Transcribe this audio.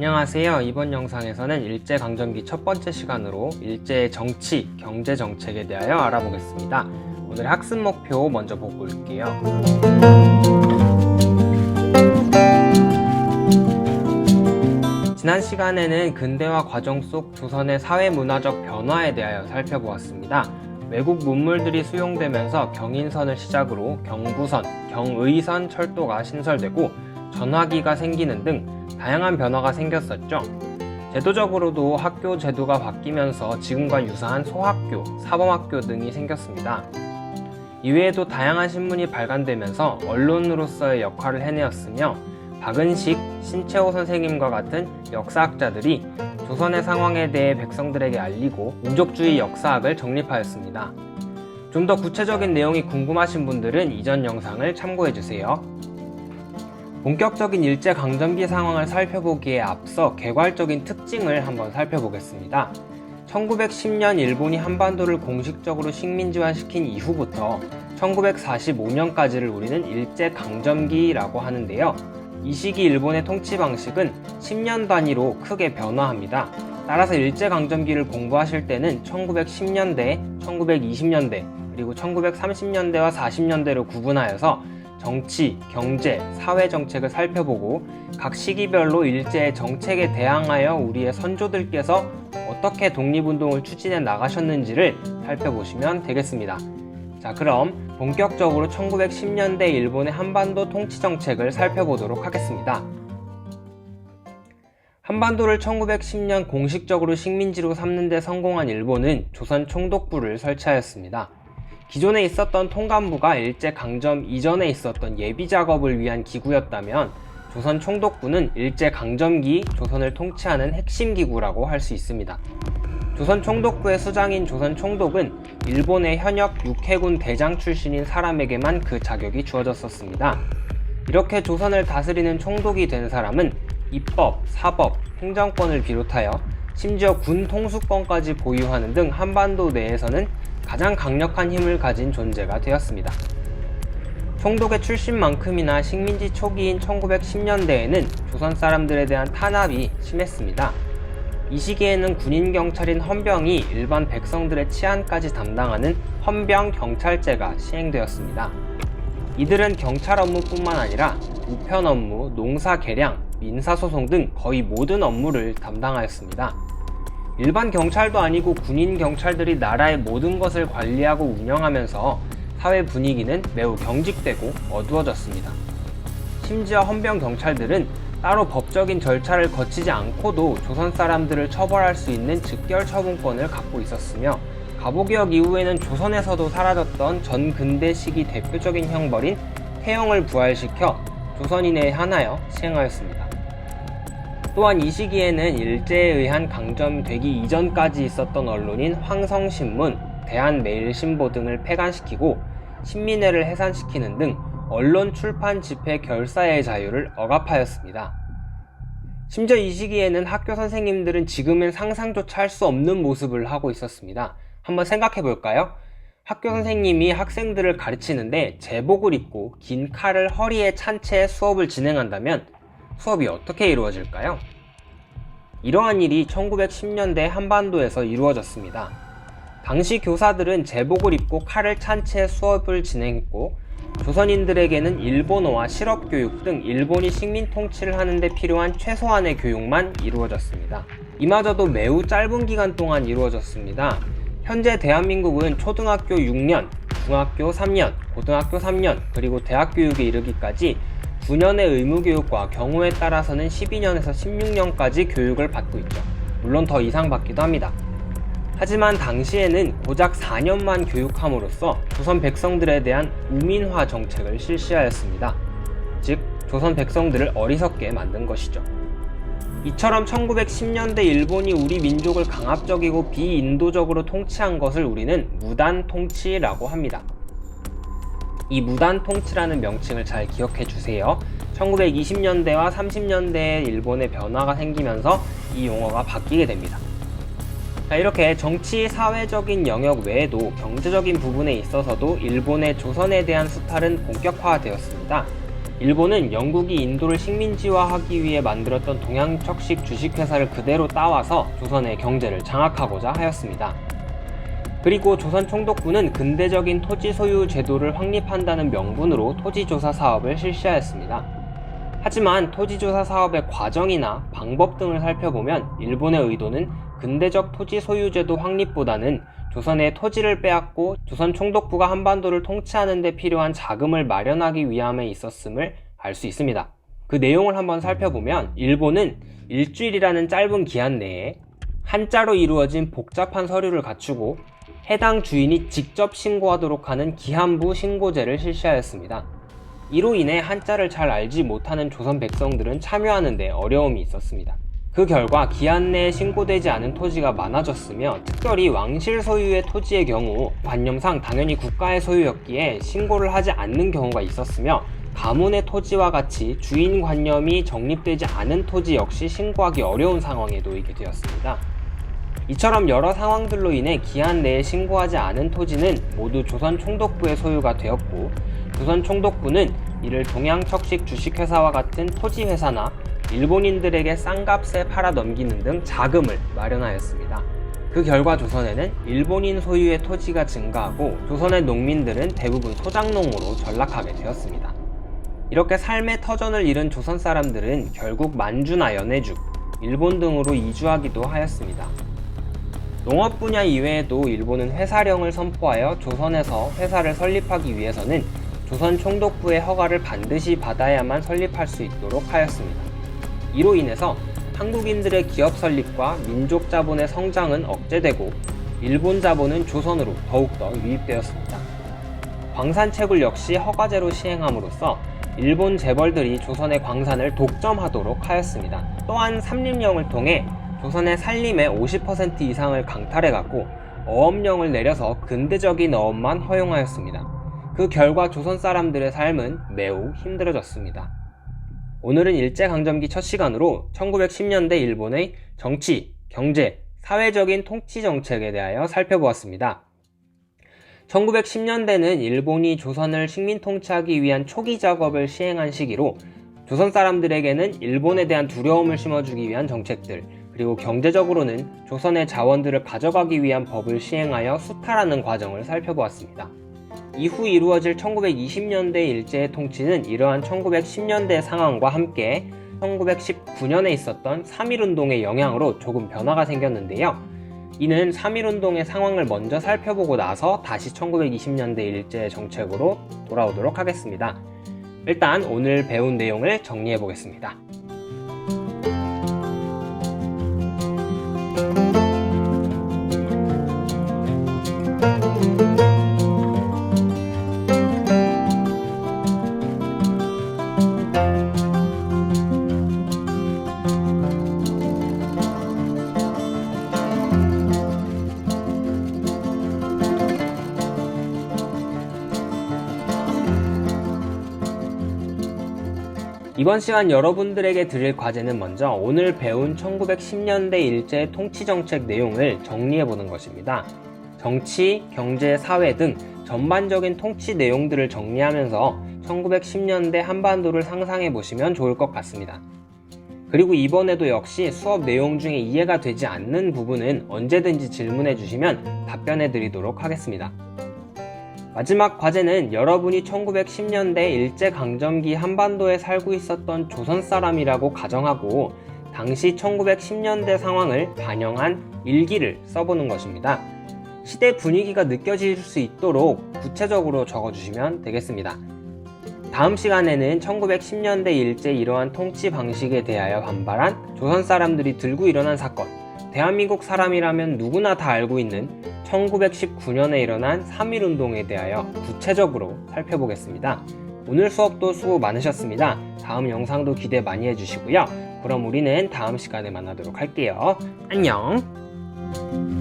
안녕하세요. 이번 영상에서는 일제강점기 첫 번째 시간으로 일제의 정치, 경제 정책에 대하여 알아보겠습니다. 오늘의 학습 목표 먼저 보고 올게요. 지난 시간에는 근대화 과정 속 조선의 사회문화적 변화에 대하여 살펴보았습니다. 외국 문물들이 수용되면서 경인선을 시작으로 경부선, 경의선 철도가 신설되고 전화기가 생기는 등 다양한 변화가 생겼었죠. 제도적으로도 학교 제도가 바뀌면서 지금과 유사한 소학교, 사범학교 등이 생겼습니다. 이외에도 다양한 신문이 발간되면서 언론으로서의 역할을 해내었으며 박은식, 신채호 선생님과 같은 역사학자들이 조선의 상황에 대해 백성들에게 알리고 민족주의 역사학을 정립하였습니다. 좀 더 구체적인 내용이 궁금하신 분들은 이전 영상을 참고해주세요. 본격적인 일제강점기 상황을 살펴보기에 앞서 개괄적인 특징을 한번 살펴보겠습니다. 1910년 일본이 한반도를 공식적으로 식민지화시킨 이후부터 1945년까지를 우리는 일제강점기라고 하는데요. 이 시기 일본의 통치 방식은 10년 단위로 크게 변화합니다. 따라서 일제강점기를 공부하실 때는 1910년대, 1920년대, 그리고 1930년대와 40년대로 구분하여서 정치, 경제, 사회 정책을 살펴보고 각 시기별로 일제의 정책에 대항하여 우리의 선조들께서 어떻게 독립운동을 추진해 나가셨는지를 살펴보시면 되겠습니다. 자, 그럼 본격적으로 1910년대 일본의 한반도 통치 정책을 살펴보도록 하겠습니다. 한반도를 1910년 공식적으로 식민지로 삼는 데 성공한 일본은 조선 총독부를 설치하였습니다. 기존에 있었던 통감부가 일제강점 이전에 있었던 예비작업을 위한 기구였다면 조선 총독부는 일제강점기 조선을 통치하는 핵심 기구라고 할 수 있습니다. 조선 총독부의 수장인 조선 총독은 일본의 현역 육해군 대장 출신인 사람에게만 그 자격이 주어졌었습니다. 이렇게 조선을 다스리는 총독이 된 사람은 입법, 사법, 행정권을 비롯하여 심지어 군 통수권까지 보유하는 등 한반도 내에서는 가장 강력한 힘을 가진 존재가 되었습니다. 총독의 출신만큼이나 식민지 초기인 1910년대에는 조선 사람들에 대한 탄압이 심했습니다. 이 시기에는 군인 경찰인 헌병이 일반 백성들의 치안까지 담당하는 헌병 경찰제가 시행되었습니다. 이들은 경찰 업무뿐만 아니라 우편 업무, 농사 개량, 민사소송 등 거의 모든 업무를 담당하였습니다. 일반 경찰도 아니고 군인 경찰들이 나라의 모든 것을 관리하고 운영하면서 사회 분위기는 매우 경직되고 어두워졌습니다. 심지어 헌병 경찰들은 따로 법적인 절차를 거치지 않고도 조선 사람들을 처벌할 수 있는 즉결 처분권을 갖고 있었으며 갑오개혁 이후에는 조선에서도 사라졌던 전근대 시기 대표적인 형벌인 태형을 부활시켜 조선인에 한하여 시행하였습니다. 또한 이 시기에는 일제에 의한 강점되기 이전까지 있었던 언론인 황성신문, 대한매일신보 등을 폐간시키고 신민회를 해산시키는 등 언론 출판 집회 결사의 자유를 억압하였습니다. 심지어 이 시기에는 학교 선생님들은 지금은 상상조차 할 수 없는 모습을 하고 있었습니다. 한번 생각해 볼까요? 학교 선생님이 학생들을 가르치는데 제복을 입고 긴 칼을 허리에 찬 채 수업을 진행한다면 수업이 어떻게 이루어질까요? 이러한 일이 1910년대 한반도에서 이루어졌습니다. 당시 교사들은 제복을 입고 칼을 찬 채 수업을 진행했고 조선인들에게는 일본어와 실업교육 등 일본이 식민 통치를 하는 데 필요한 최소한의 교육만 이루어졌습니다. 이마저도 매우 짧은 기간 동안 이루어졌습니다. 현재 대한민국은 초등학교 6년, 중학교 3년, 고등학교 3년, 그리고 대학 교육에 이르기까지 9년의 의무교육과 경우에 따라서는 12년에서 16년까지 교육을 받고 있죠. 물론 더 이상 받기도 합니다. 하지만 당시에는 고작 4년만 교육함으로써 조선 백성들에 대한 우민화 정책을 실시하였습니다. 즉, 조선 백성들을 어리석게 만든 것이죠. 이처럼 1910년대 일본이 우리 민족을 강압적이고 비인도적으로 통치한 것을 우리는 무단 통치라고 합니다. 이 무단 통치라는 명칭을 잘 기억해 주세요. 1920년대와 30년대에 일본의 변화가 생기면서 이 용어가 바뀌게 됩니다. 자, 이렇게 정치, 사회적인 영역 외에도 경제적인 부분에 있어서도 일본의 조선에 대한 수탈은 본격화되었습니다. 일본은 영국이 인도를 식민지화하기 위해 만들었던 동양척식 주식회사를 그대로 따와서 조선의 경제를 장악하고자 하였습니다. 그리고 조선 총독부는 근대적인 토지 소유 제도를 확립한다는 명분으로 토지조사 사업을 실시하였습니다. 하지만 토지조사 사업의 과정이나 방법 등을 살펴보면 일본의 의도는 근대적 토지 소유 제도 확립보다는 조선의 토지를 빼앗고 조선 총독부가 한반도를 통치하는 데 필요한 자금을 마련하기 위함에 있었음을 알 수 있습니다. 그 내용을 한번 살펴보면 일본은 일주일이라는 짧은 기한 내에 한자로 이루어진 복잡한 서류를 갖추고 해당 주인이 직접 신고하도록 하는 기한부 신고제를 실시하였습니다. 이로 인해 한자를 잘 알지 못하는 조선 백성들은 참여하는 데 어려움이 있었습니다. 그 결과 기한 내에 신고되지 않은 토지가 많아졌으며 특별히 왕실 소유의 토지의 경우 관념상 당연히 국가의 소유였기에 신고를 하지 않는 경우가 있었으며 가문의 토지와 같이 주인 관념이 정립되지 않은 토지 역시 신고하기 어려운 상황에 놓이게 되었습니다. 이처럼 여러 상황들로 인해 기한 내에 신고하지 않은 토지는 모두 조선 총독부의 소유가 되었고 조선 총독부는 이를 동양척식 주식회사와 같은 토지회사나 일본인들에게 싼 값에 팔아 넘기는 등 자금을 마련하였습니다. 그 결과 조선에는 일본인 소유의 토지가 증가하고 조선의 농민들은 대부분 소작농으로 전락하게 되었습니다. 이렇게 삶의 터전을 잃은 조선 사람들은 결국 만주나 연해주, 일본 등으로 이주하기도 하였습니다. 농업 분야 이외에도 일본은 회사령을 선포하여 조선에서 회사를 설립하기 위해서는 조선 총독부의 허가를 반드시 받아야만 설립할 수 있도록 하였습니다. 이로 인해서 한국인들의 기업 설립과 민족 자본의 성장은 억제되고 일본 자본은 조선으로 더욱더 유입되었습니다. 광산 채굴 역시 허가제로 시행함으로써 일본 재벌들이 조선의 광산을 독점하도록 하였습니다. 또한 삼림령을 통해 조선의 산림의 50% 이상을 강탈해갔고 어업령을 내려서 근대적인 어업만 허용하였습니다. 그 결과 조선 사람들의 삶은 매우 힘들어졌습니다. 오늘은 일제강점기 첫 시간으로 1910년대 일본의 정치, 경제, 사회적인 통치 정책에 대하여 살펴보았습니다. 1910년대는 일본이 조선을 식민 통치하기 위한 초기 작업을 시행한 시기로 조선 사람들에게는 일본에 대한 두려움을 심어주기 위한 정책들, 그리고 경제적으로는 조선의 자원들을 가져가기 위한 법을 시행하여 수탈하는 과정을 살펴보았습니다. 이후 이루어질 1920년대 일제의 통치는 이러한 1910년대 상황과 함께 1919년에 있었던 3.1운동의 영향으로 조금 변화가 생겼는데요. 이는 3.1운동의 상황을 먼저 살펴보고 나서 다시 1920년대 일제의 정책으로 돌아오도록 하겠습니다. 일단 오늘 배운 내용을 정리해 보겠습니다. 이번 시간 여러분들에게 드릴 과제는 먼저 오늘 배운 1910년대 일제의 통치정책 내용을 정리해보는 것입니다. 정치, 경제, 사회 등 전반적인 통치 내용들을 정리하면서 1910년대 한반도를 상상해보시면 좋을 것 같습니다. 그리고 이번에도 역시 수업 내용 중에 이해가 되지 않는 부분은 언제든지 질문해주시면 답변해드리도록 하겠습니다. 마지막 과제는 여러분이 1910년대 일제강점기 한반도에 살고 있었던 조선 사람이라고 가정하고 당시 1910년대 상황을 반영한 일기를 써보는 것입니다. 시대 분위기가 느껴질 수 있도록 구체적으로 적어주시면 되겠습니다. 다음 시간에는 1910년대 일제 이러한 통치 방식에 대하여 반발한 조선 사람들이 들고 일어난 사건, 대한민국 사람이라면 누구나 다 알고 있는 1919년에 일어난 3.1운동에 대하여 구체적으로 살펴보겠습니다. 오늘 수업도 수고 많으셨습니다. 다음 영상도 기대 많이 해주시고요. 그럼 우리는 다음 시간에 만나도록 할게요. 안녕!